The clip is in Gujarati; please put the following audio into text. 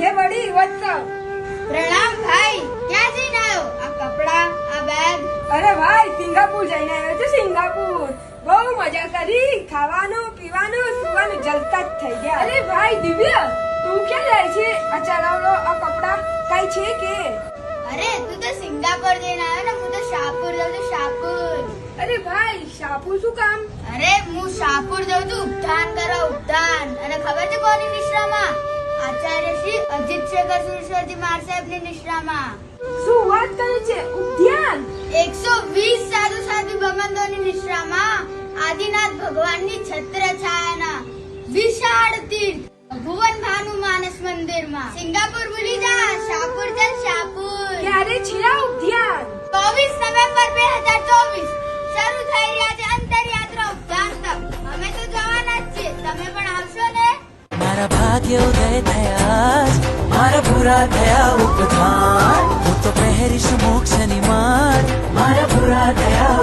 હે વડી વત્સ પ્રણામ ભાઈ, ક્યાં જઈને આવ્યો? આ કપડા, આ બેગ. અરે ભાઈ સિંગાપુર જઈને આવ્યો છું. સિંગાપુર બહુ મજા કરી. ખાવાનું પીવાનું સુવાનું જલતા જ થઈ ગયા. અરે ભાઈ દિવ્ય તું ક્યાં જાય છે? આ ચલાવડો આ કપડા કઈ છે કે? અરે તું તો સિંગાપુર જઈને આવ્યો ને, હું તો શાહપુર જાઉં છું. શાહપુર. અરે ભાઈ શાહપુર શું કામ? અરે હું શાહપુર જાઉં છું ઉદ્યાન કરવા. ઉદ્યાન. અને ખબર છે કોની નિશ્રામાં? આચાર્ય શ્રી અજીત શેખર સુરેશ્વરજી મહારાજ સાહેબની નિશ્રામાં. શું વાત કરે છે? ઉદ્યાન 120 સાધુ સાધ્વી ભગવંતોની નિશ્રામાં આદિનાથ ભગવાનની છત્ર છાયાના વિશાળ તીર્થ ભુવન ભાનુ માનસ મંદિરમાં. સિંગાપુર ભૂલી જા, શાહપુર ચાલ. શાહપુર. ક્યારે છે આ ઉદ્યાન? 24 નવેમ્બર 2024 શરૂ થઈ રહ્યા છે અંતરયાત્રા ઉદ્યાન તક. અમે તો જવાના જ છે, તમે પણ આવશો ને? મારા ભાગ્ય ઉદય થયા જ, મારા પૂરા થયા ઉપધાન. હું તો પહેરીશ મોક્ષની માર, મારા પૂરા થયા